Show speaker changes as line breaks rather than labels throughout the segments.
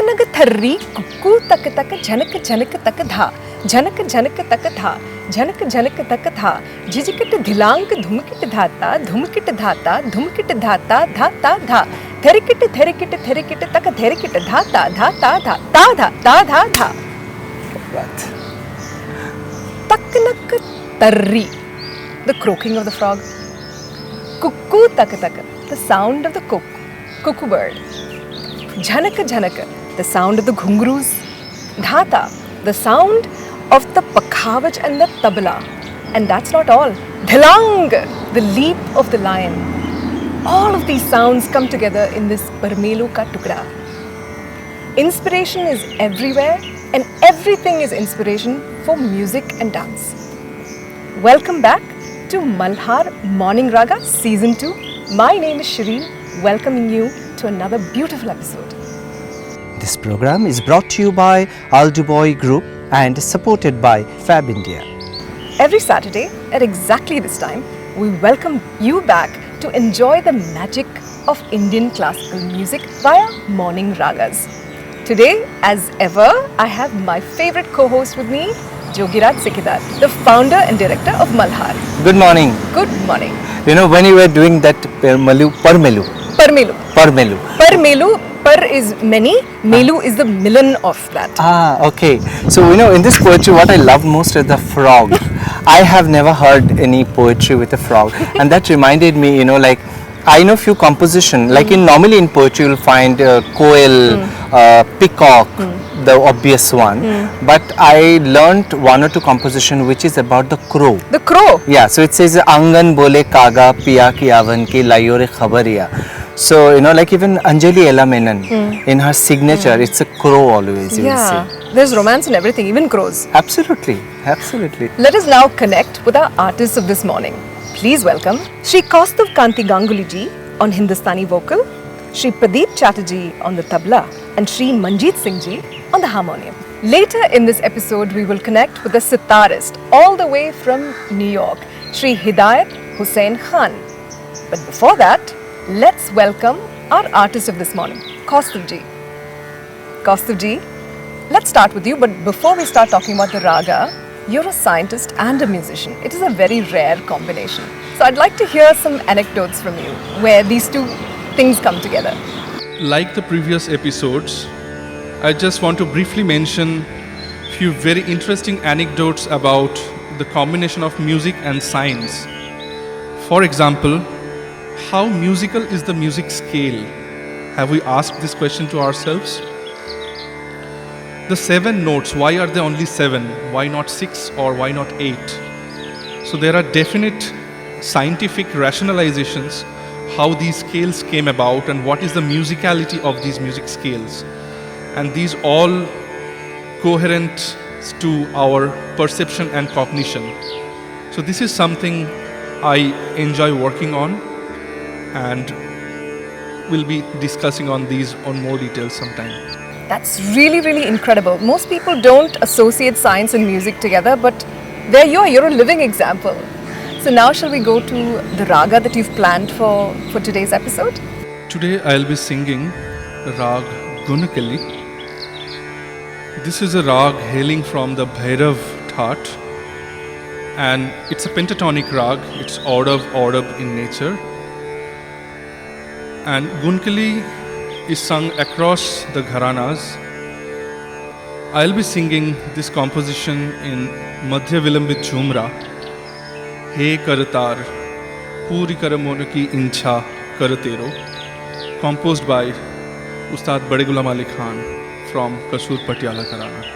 नग थर्री कुक्कू तक तक झनक झनक तक धा झनक झनक तक धा झनक झनक तक धा झिझकिट धिलांक धुमकिट धाता धुमकिट धाता धुमकिट धाता धाता धा थेरिकिट थेरिकिट थेरिकिट तक थेरिकिट धाता धाता धा ता धा ता धा धा. Taknak tarri, the croaking of the frog. Cuckoo tak tak, the sound of the cuckoo bird. Jhanak jhanak, the sound of the ghungroos. Dhata, the sound of the pakhavaj and the tabla. And that's not all. Dhilang, the leap of the lion. All of these sounds come together in this Parmelu ka tukda. Inspiration is everywhere and everything is inspiration for music and dance. Welcome back to Malhaar Morning Raga Season 2. My name is Shereen, welcoming you to another beautiful episode.
This program is brought to you by Dobowi Group and supported by Fabindia.
Every Saturday at exactly this time, we welcome you back to enjoy the magic of Indian classical music via Morning Ragas. Today, as ever, I have my favorite co-host with me, Jogiraj Sikidar, the founder and director of Malhaar.
Good morning.
Good morning.
You know, when you were doing that Parmelu.
Par is many, Melu is the million of that.
Ah, okay. So, you know, in this poetry, what I love most is the frog. I have never heard any poetry with a frog. And that reminded me, you know, like, I know few composition, like normally in poetry you'll find koel, peacock, the obvious one. But I learnt one or two composition which is about the crow.
The crow?
Yeah, so it says Angan bole kaga piya ki avan ki layore khabariya. So, you know, like even Anjali Ella Menon, in her signature, it's a crow always, you will see.
There's romance in everything, even crows.
Absolutely, absolutely.
Let us now connect with our artists of this morning. Please welcome Shri Kaustuv Kanti Ganguli ji on Hindustani vocal, Shri Pradeep Chatterjee on the Tabla, and Shri Manjeet Singh ji on the Harmonium. Later in this episode, we will connect with the Sitarist all the way from New York, Shri Hidayat Husain Khan. But before that, let's welcome our artist of this morning, Kaustuv ji. Kaustuv ji, let's start with you, but before we start talking about the raga, you're a scientist and a musician. It is a very rare combination. So I'd like to hear some anecdotes from you where these two things come together.
Like the previous episodes, I just want to briefly mention a few very interesting anecdotes about the combination of music and science. For example, how musical is the music scale? Have we asked this question to ourselves? The 7 notes, why are there only 7? Why not 6 or why not 8? So there are definite scientific rationalizations how these scales came about and what is the musicality of these music scales. And these all coherent to our perception and cognition. So this is something I enjoy working on and we'll be discussing on these on more details sometime.
That's really, really incredible. Most people don't associate science and music together, but there you're a living example. So now shall we go to the raga that you've planned for today's episode?
Today I'll be singing Rag Gunakali. This is a rag hailing from the Bhairav Thaat and it's a pentatonic rag. It's Audab in nature. And Gunkali is sung across the gharanas. I'll be singing this composition in Madhya Vilambit Jhumra. He Karatar, Puri Karamon ki Incha Karatero, composed by Ustad Bade Gulam Ali Khan from Kasur Patiala Karana.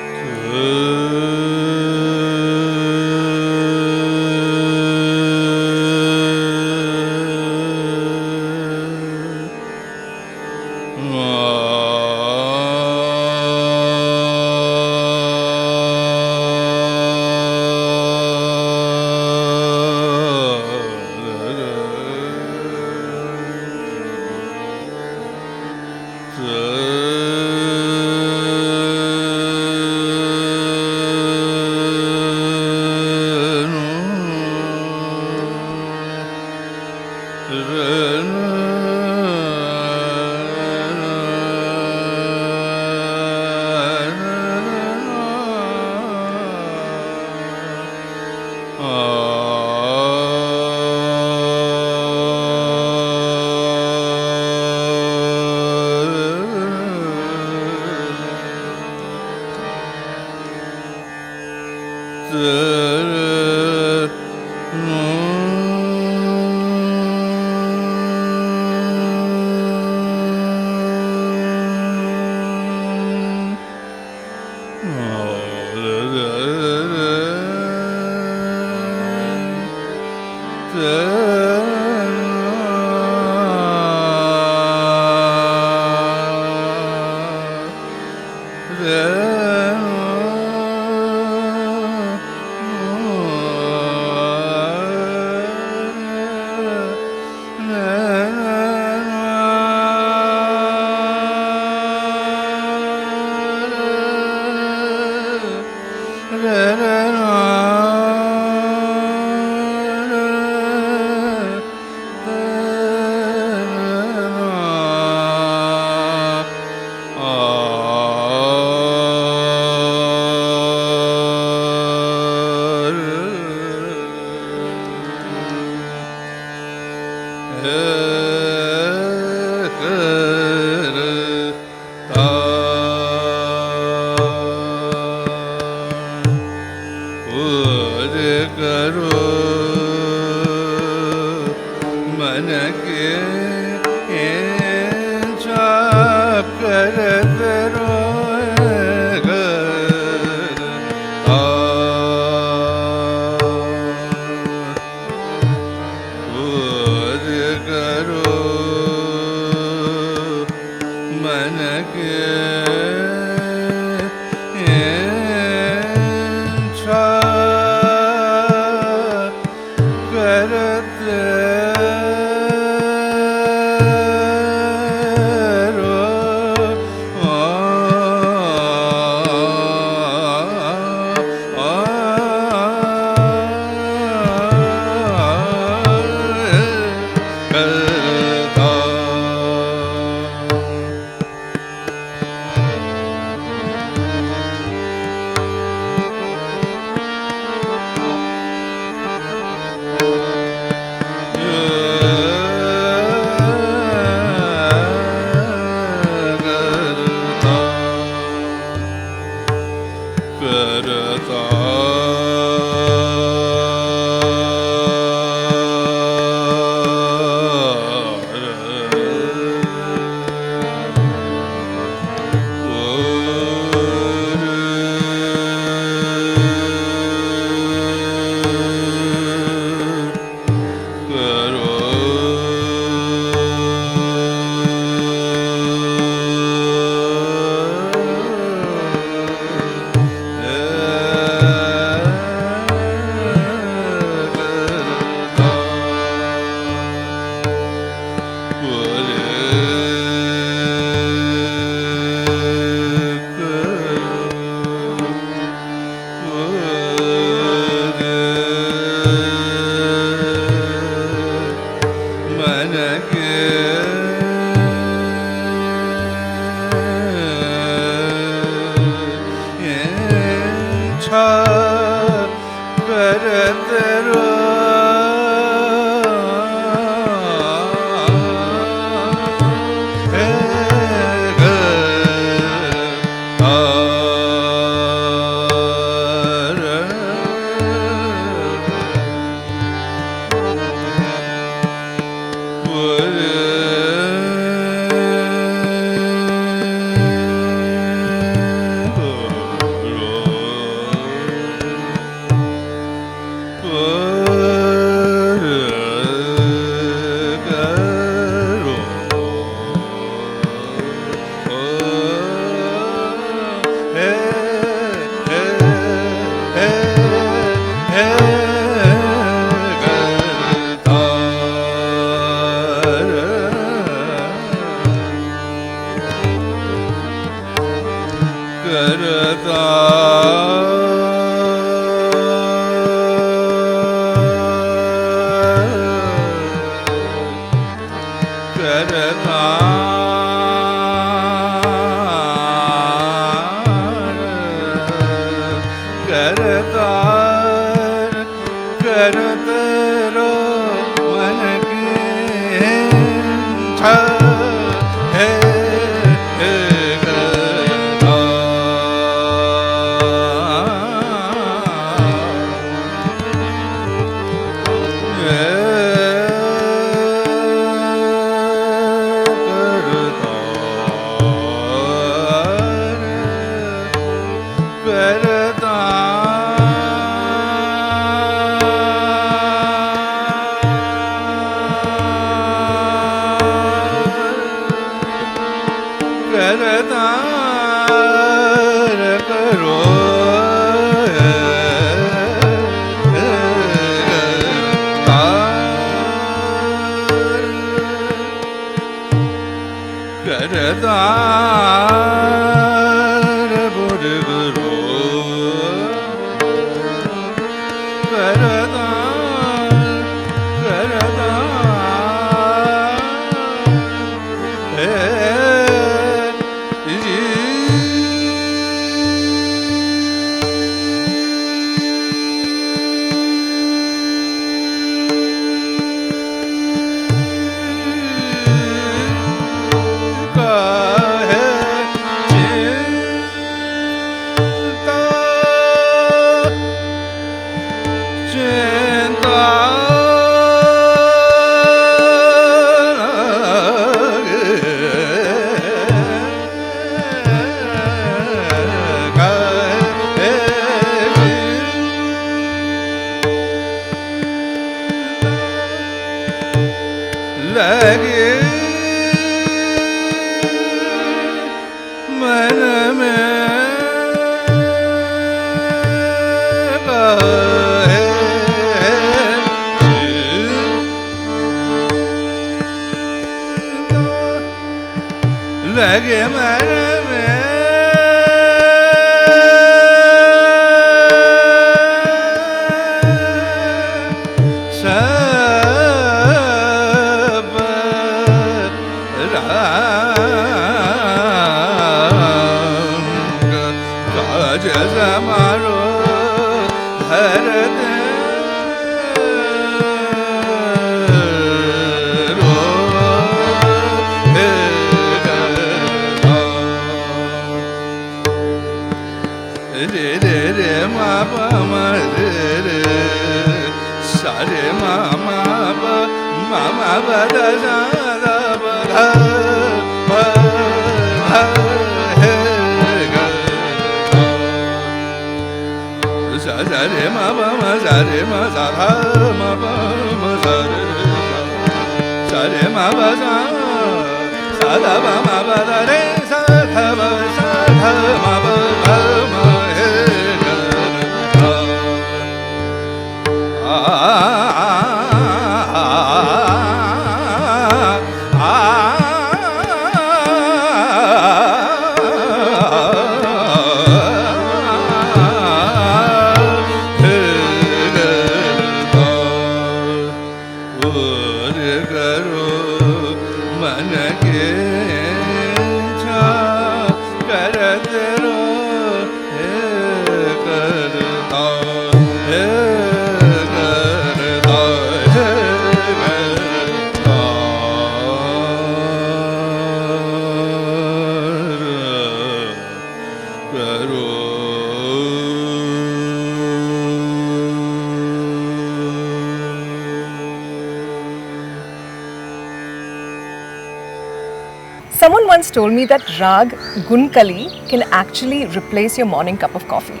Someone once told me that Rag Gunkali can actually replace your morning cup of coffee.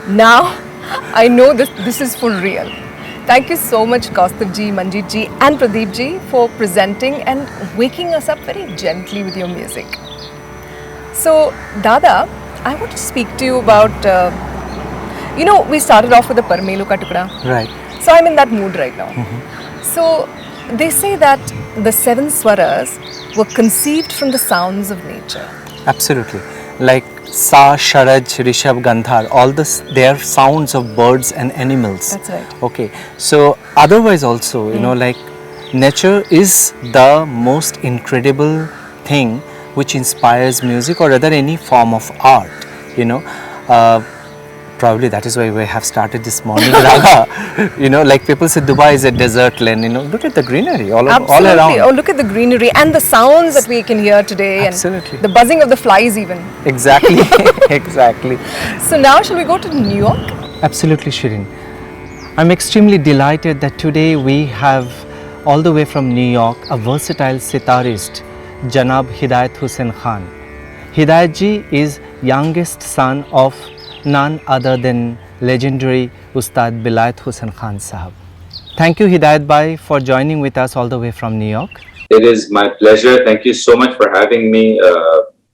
Now, I know this is for real. Thank you so much, Kaustuv ji, Manjeet ji, and Pradeep ji, for presenting and waking us up very gently with your music. So, Dada, I want to speak to you about, we started off with the Parmelu Ka Tukda.
Right.
So, I'm in that mood right now. So, they say that the seven swaras were conceived from the sounds of nature.
Absolutely. like Sa, Sharaj, Rishabh, Gandhar, all this, they are sounds of birds and animals.
That's right.
Okay, so otherwise also, you know, like nature is the most incredible thing which inspires music or rather any form of art, you know. Probably that is why we have started this morning raga. You know, like people say Dubai is a desert land, you know, look at the greenery all
Absolutely.
around.
Oh, look at the greenery and the sounds that we can hear today.
Absolutely.
And the buzzing of the flies even.
Exactly, exactly.
So now shall we go to New York?
Absolutely, Shereen. I'm extremely delighted that today we have all the way from New York a versatile sitarist, Janab Hidayat Husain Khan. Hidayat ji is youngest son of none other than legendary Ustad Bilayat Husain Khan Sahab. Thank you Hidayat Bhai for joining with us all the way from New York.
It is my pleasure. Thank you so much for having me.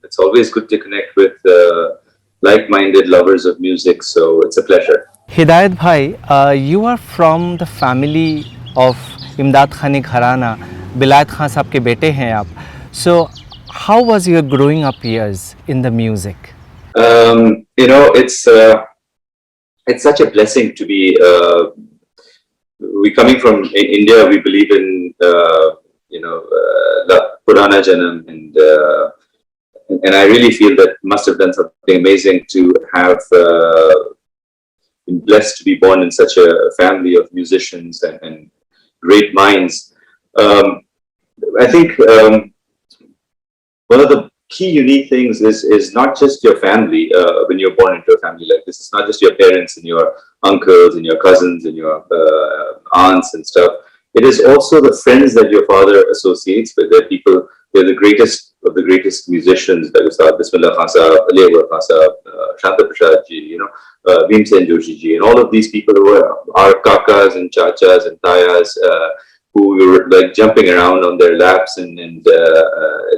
It's always good to connect with like-minded lovers of music, so it's a pleasure.
Hidayat Bhai, you are from the family of Imdad Khani Gharana, Bilayat Khan Sahab ke bete hain aap. So, how was your growing up years in the music?
You know, it's such a blessing to be. We coming from India, we believe in the Purana Janam, and I really feel that must have done something amazing to have been blessed to be born in such a family of musicians and great minds. I think one of the key unique things is not just your family when you're born into a family like this. It's not just your parents and your uncles and your cousins and your aunts and stuff. It is also the friends that your father associates with. They're people, they're the greatest of the greatest musicians, like Ustad Bismillah Khan Sahab, Ali Akbar Khan Sahab, Shanta Prasad ji, you know, Bhimsen Joshi ji, and all of these people who are kakas and chachas and tayas, who were like jumping around on their laps and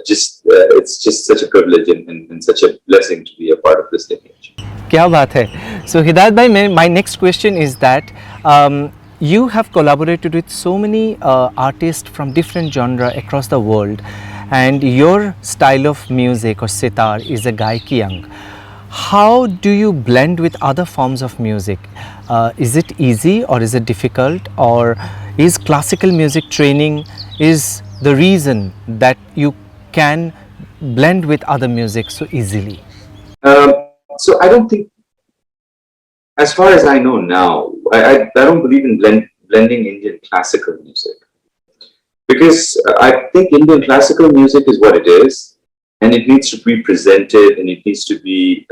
it's just such a privilege and such a blessing to be a part of this lineage.
Kya baat hai. So Hidayat Bhai, my next question is that you have collaborated with so many artists from different genre across the world, and your style of music or sitar is a gaikiyang. How do you blend with other forms of music? Is it easy or is it difficult, or is classical music training is the reason that you can blend with other music so easily?
So I don't think, as far as I know now, I don't believe in blending Indian classical music, because I think Indian classical music is what it is, and it needs to be presented and it needs to be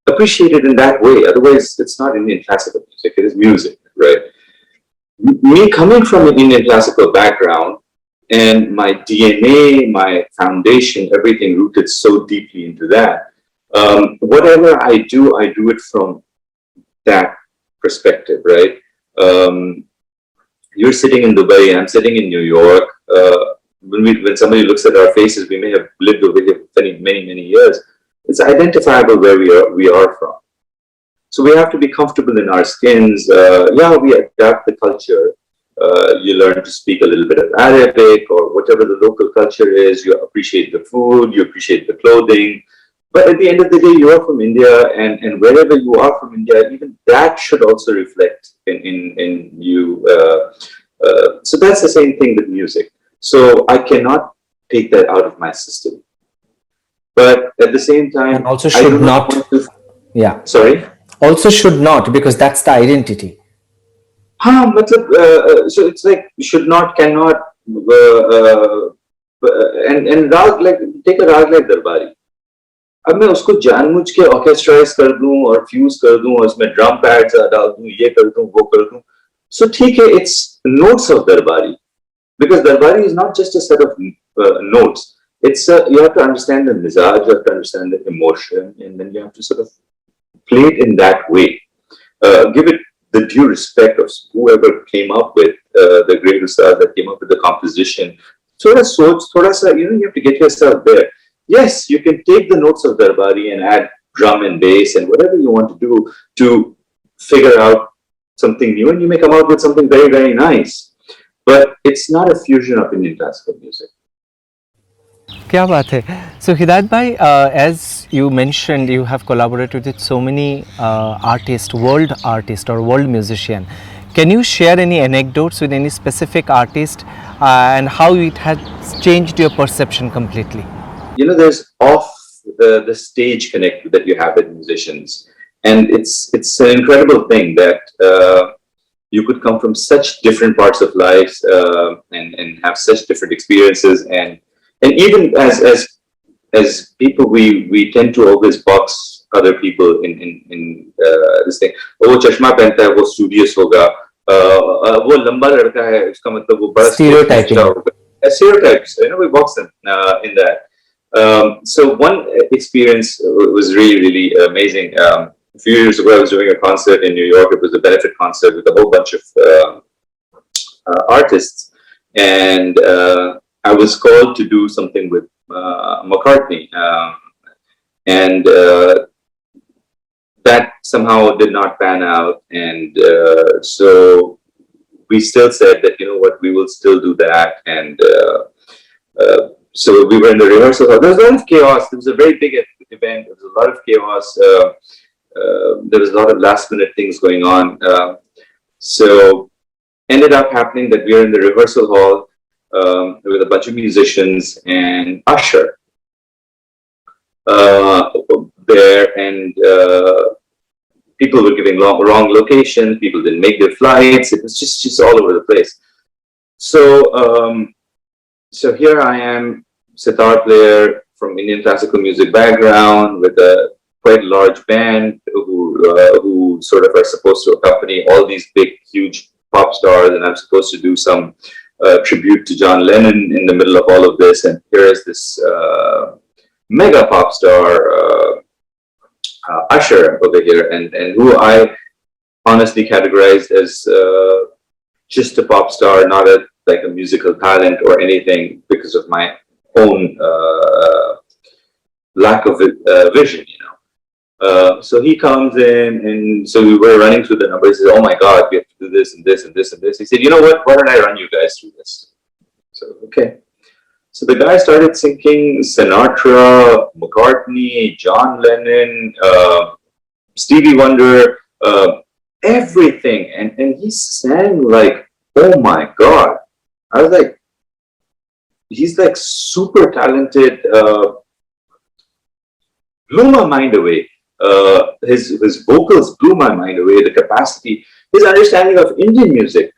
appreciated in that way. Otherwise, it's not Indian classical music, it is music, right? Me coming from an Indian classical background and my DNA, my foundation, everything rooted so deeply into that, whatever I do it from that perspective, right? You're sitting in Dubai, I'm sitting in New York. When somebody looks at our faces, we may have lived over here for many years. It's identifiable where we are from. So we have to be comfortable in our skins. We adapt the culture. You learn to speak a little bit of Arabic or whatever the local culture is. You appreciate the food, you appreciate the clothing. But at the end of the day, you are from India, and wherever you are from India, even that should also reflect in you. So that's the same thing with music. So I cannot take that out of my system. But at the same time,
And also should not. Yeah.
Sorry?
Also should not, because that's the identity.
So it's like should not, cannot, and rag, like take a rag like Darbari. अब मैं उसको जानबूझ के ऑर्केस्ट्राइज कर दूं और fuse कर दूं और उसमें ड्रम पैड्स डाल दूं, ये कर दूं, वो कर दूं, so ठीक है, it's notes of Darbari, because Darbari is not just a set of notes. It's you have to understand the mizaj, you have to understand the emotion, and then you have to sort of play it in that way. Give it the due respect of whoever came up with the great ustad that came up with the composition. Thoda sa, you have to get yourself there. Yes, you can take the notes of Darbari and add drum and bass and whatever you want to do to figure out something new, and you may come out with something very nice. But it's not a fusion of Indian classical music.
क्या बात है. So Hidayat Bhai, as you mentioned you have collaborated with so many artists, world artists or world musician. Can you share any anecdotes with any specific artist and how it has changed your perception completely?
There's off the stage connect that you have with musicians, and it's an incredible thing that you could come from such different parts of life and have such different experiences, and even as people, we tend to always box other people in this thing. वो चश्मा पहनता है वो studious होगा, वो लंबा लड़का है उसका मतलब वो बड़ा
Stereotyping.
Stereotypes, we box them in that. So one experience was really, really amazing. A few years ago, I was doing a concert in New York. It was a benefit concert with a whole bunch of artists, and I was called to do something with McCartney, and that somehow did not pan out. And so we still said that, we will still do that. And so we were in the rehearsal. There was a lot of chaos. It was a very big event. There was a lot of chaos. There was a lot of last minute things going on. So ended up happening that we were in the rehearsal hall with a bunch of musicians and Usher there, and people were giving wrong locations. People didn't make their flights. It was just all over the place. So so here I am, sitar player from Indian classical music background with a quite large band who sort of are supposed to accompany all these big, huge pop stars, and I'm supposed to do some tribute to John Lennon in the middle of all of this. And here is this mega pop star, Usher over here, and who I honestly categorized as just a pop star, not like a musical talent or anything, because of my own lack of vision, So he comes in, and so we were running through the numbers. He said, "Oh my God, we have to do this and this and this and this." He said, "You know what? Why don't I run you guys through this?" So okay. So the guy started singing Sinatra, McCartney, John Lennon, Stevie Wonder, everything, and he sang like, oh my God. I was like, he's like super talented, blew my mind away. His vocals blew my mind away, the capacity, his understanding of Indian music,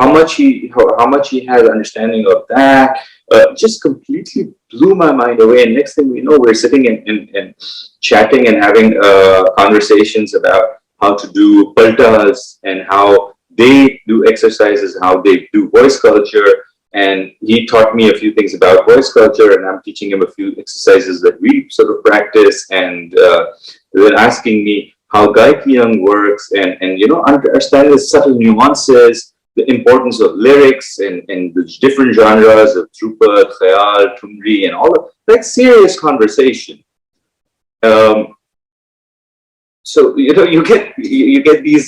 how much he has understanding of that, just completely blew my mind away. And next thing we know, we're sitting and chatting and having conversations about how to do paltas and how they do exercises, how they do voice culture. And he taught me a few things about voice culture, and I'm teaching him a few exercises that we sort of practice, and then asking me how Gaikiyang works, and understanding the subtle nuances, the importance of lyrics and the different genres of Dhrupada, Khayal, Thumri, and all of like serious conversation. So you get these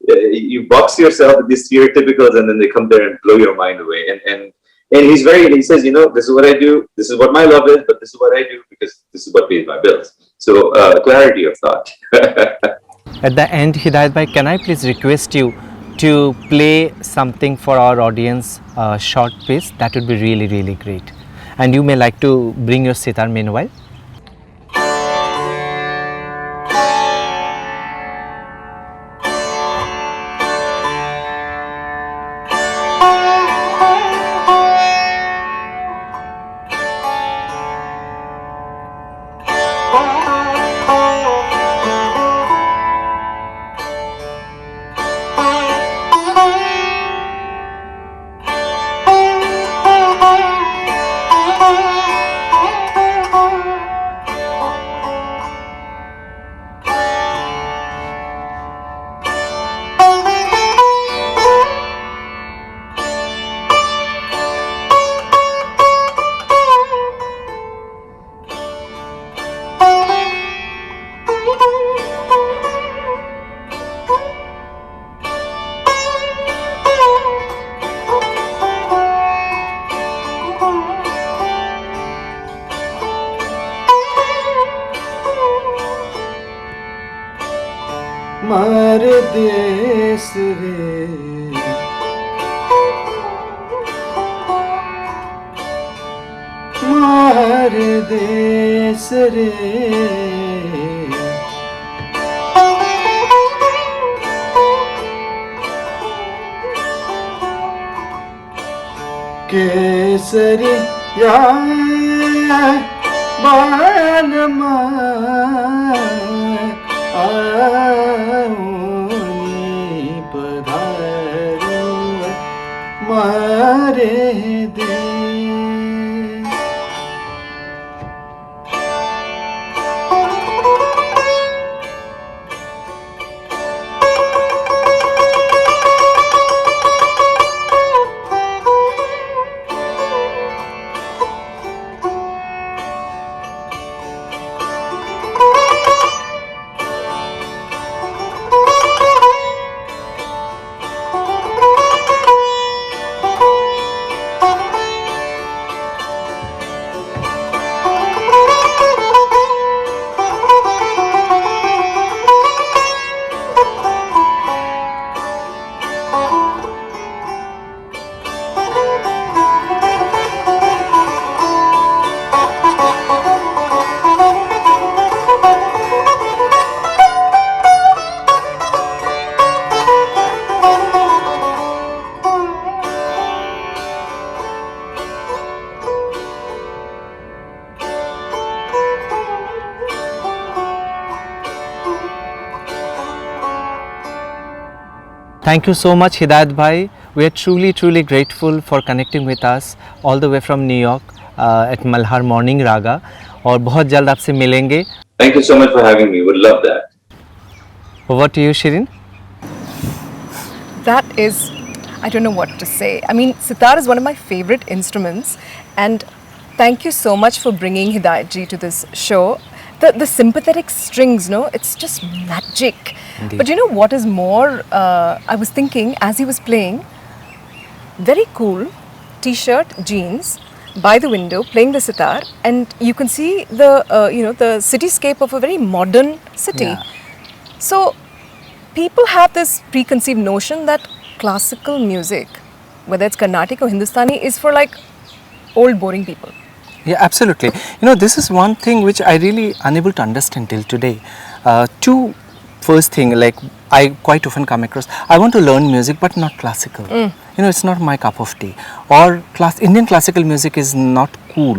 you box yourself with these stereotypicals, and then they come there and blow your mind away. And he says, this is what I do, this is what my love is, but this is what I do because this is what pays my bills. So clarity of thought.
At the end, Hidayat bhai, can I please request you to play something for our audience, a short piece? That would be really, really great. And you may like to bring your sitar meanwhile. मार देश रे मार देश रे केसरी या बाण पधारो मारे दे Thank you so much, Hidayat bhai. We are truly grateful for connecting with us all the way from New York at Malhaar Morning Raga. और बहुत जल्द आपसे मिलेंगे.
Thank you so much for having me. Would love that.
Over to you, Shereen.
That is, I don't know what to say. I mean, sitar is one of my favorite instruments, and thank you so much for bringing Hidayat ji to this show. The sympathetic strings, no, it's just magic.
Indeed.
But you know what is more, I was thinking as he was playing, very cool t-shirt, jeans, by the window, playing the sitar, and you can see the, the cityscape of a very modern city.
Yeah.
So people have this preconceived notion that classical music, whether it's Carnatic or Hindustani, is for like old boring people.
Yeah, absolutely. You know, this is one thing which I really unable to understand till today. First thing, like I quite often come across, I want to learn music but not classical. You know, it's not my cup of tea. Or Indian classical music is not cool.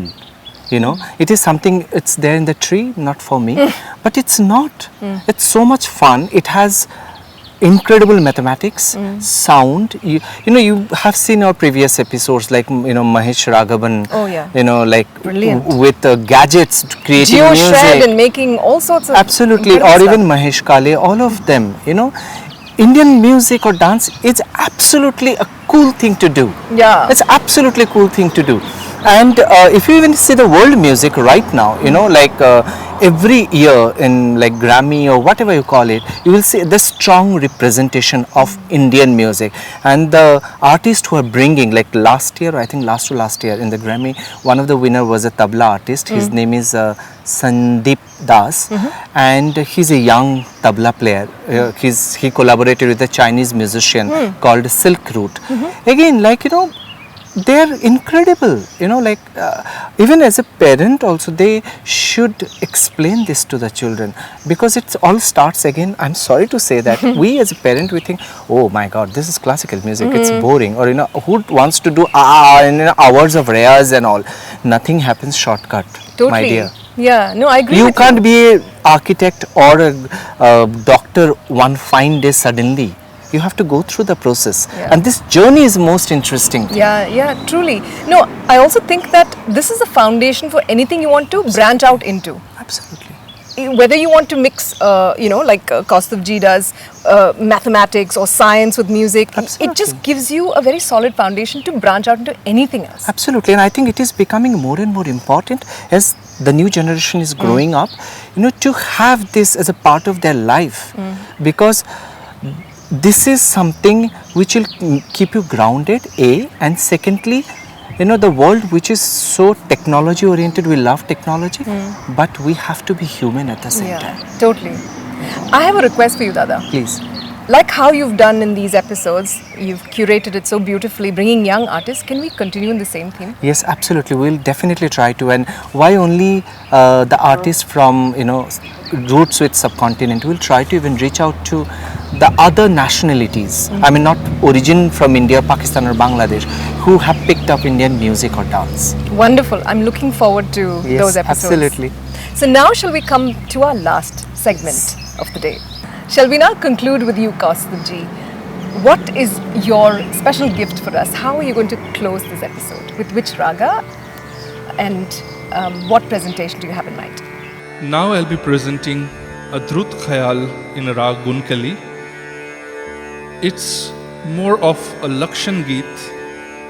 You know, it is something, it's there in the tree, not for me. But it's not. It's so much fun. It has incredible mathematics, sound. You know, you have seen our previous episodes like, you know, Mahesh Raghavan.
Oh, yeah.
You know, like
Brilliant.
with gadgets creating
Geo
music.
Shred and making all sorts of
Absolutely, or
incredible
even
stuff.
Mahesh Kale, all of them, you know. Indian music or dance is absolutely a cool thing to do.
Yeah.
It's absolutely a cool thing to do. And if you even see the world music right now, you know, like every year in like Grammy or whatever you call it, you will see the strong representation of Indian music. And the artists who are bringing, like last year, I think last to last year in the Grammy, one of the winner was a Tabla artist. His name is Sandeep Das, and he's a young tabla player. He collaborated with a Chinese musician called Silk Route. Again, like, you know, they're incredible, you know, like even as a parent also they should explain this to the children, because it all starts again, I'm sorry to say that we as a parent, we think, oh my god, this is classical music, it's boring, or you know, who wants to do hours of rayas and all. Nothing happens shortcut,
Totally.
my dear.
Yeah, no, I agree.
You
with
can't be an architect or a doctor one fine day suddenly. You have to go through the process,
Yeah.
and this journey is most interesting.
Yeah, truly. No, I also think that this is the foundation for anything you want to branch out into.
Absolutely.
Whether you want to mix, you know, like Kaustuv ji does, mathematics or science with music, it
Absolutely.
just gives you a very solid foundation to branch out into anything else.
Absolutely, and I think it is becoming more and more important as the new generation is growing up, you know, to have this as a part of their life, because this is something which will keep you grounded, A, and secondly, you know, the world which is so technology oriented, we love technology, but we have to be human at the same time.
Totally. I have a request for you, Dada.
Please.
Like how you've done in these episodes, you've curated it so beautifully, bringing young artists. Can we continue in the same theme?
Yes, absolutely. We'll definitely try to. And why only the artists from, roots with subcontinent? We'll try to even reach out to the other nationalities. I mean, not origin from India, Pakistan or Bangladesh, who have picked up Indian music or dance.
Wonderful. I'm looking forward to
Yes,
those episodes.
absolutely.
So now shall we come to our last segment of the day? Shall we now conclude with you, Kaustubji? What is your special gift for us? How are you going to close this episode? With which raga? And what presentation do you have in mind?
Now I'll be presenting a Drut Khayal in Rag Gunkali. It's more of a Lakshan Geet,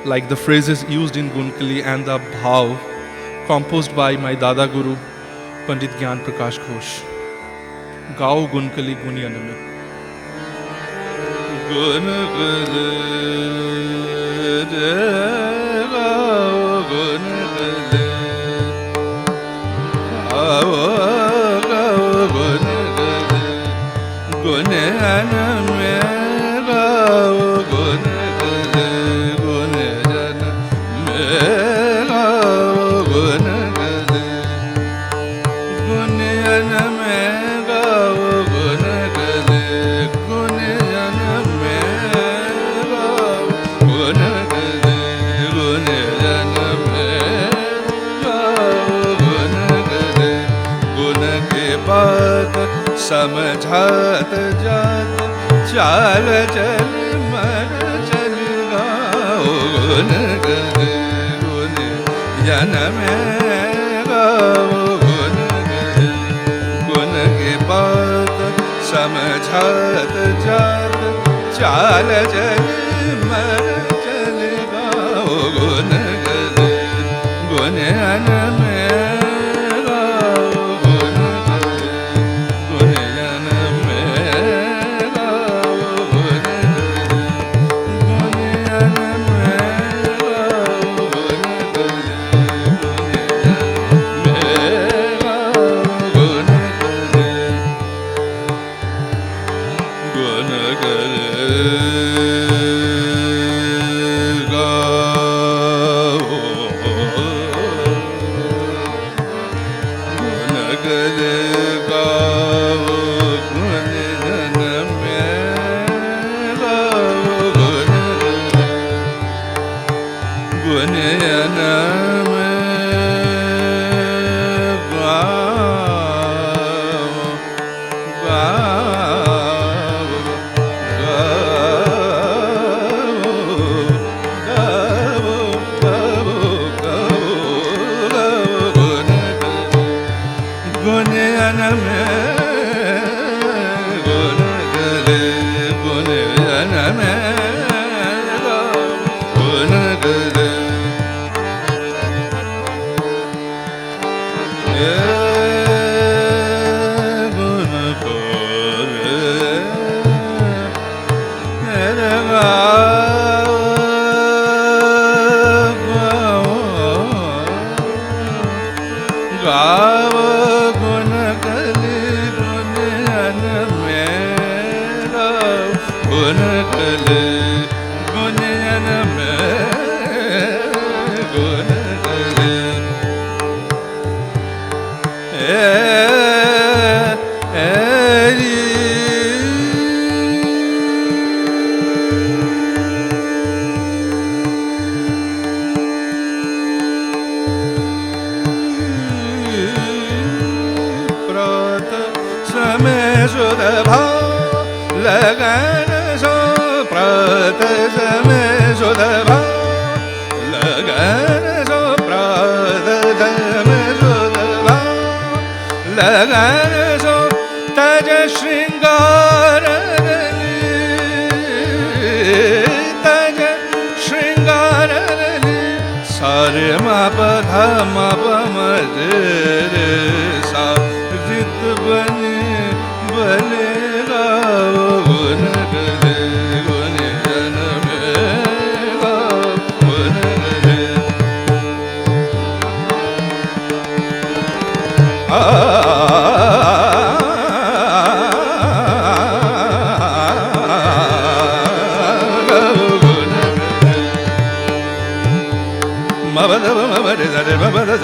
like the phrases used in Gunkali and the Bhav, composed by my Dada Guru, Pandit Gyan Prakash Ghosh. Gao Gunkali Guniyan mein. Gun gale gao gun gale gao gao gun gale guniyan mein gao gun gale guniyan mein gao gun gale guniyan mein समझात जात चाल चल मर चल गाओ गुन गले गुन जन में गाओ गुन गले गुन के बात समझात जात चाल चल मर चल गाओ गुन गले गुन जन में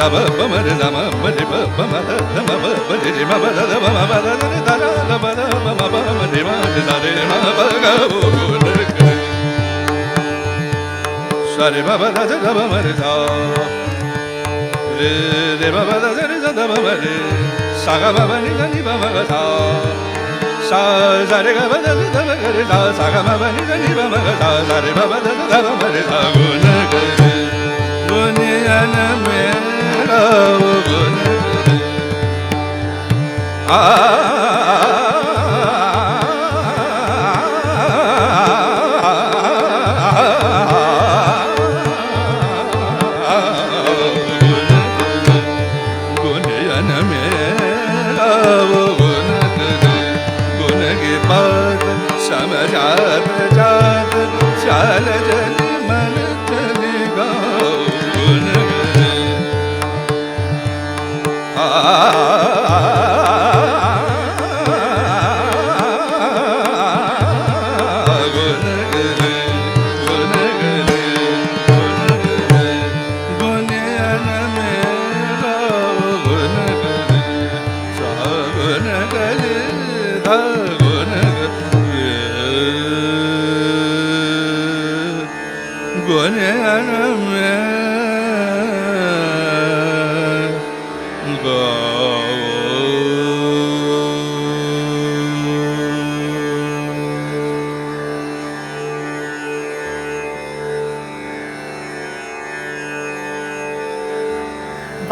da ba ba ma re da ma ma re ba ba ma da da ma ba ba re re ma ba da da ba ma ba da da re da da ba da ma ma ba ma re ma re da re ma ba ga bo re ga sa re ba ba da da ba ma re da re re ba ba da re da ba ma re sa ga ba ba ni da ni ba ma ga sa sa sa re ga ba da da ba ga re sa sa ga ba ba ni da ni ba ma ga sa sa re ba ba da da ba ma re sa gu na ga re gu ni ya na me ga gu na ga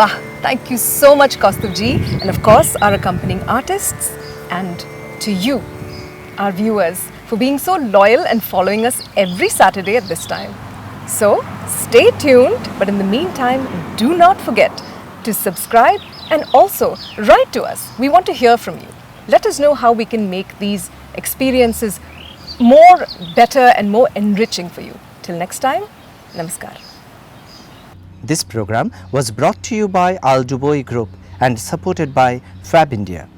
Wah, thank you so much, Kaustuv ji, and of course our accompanying artists, and to you, our viewers, for being so loyal and following us every Saturday at this time. So, stay tuned, but in the meantime, do not forget to subscribe and also write to us. We want to hear from you. Let us know how we can make these experiences more better and more enriching for you. Till next time, namaskar.
This program was brought to you by Al Dobowi Group and supported by Fabindia.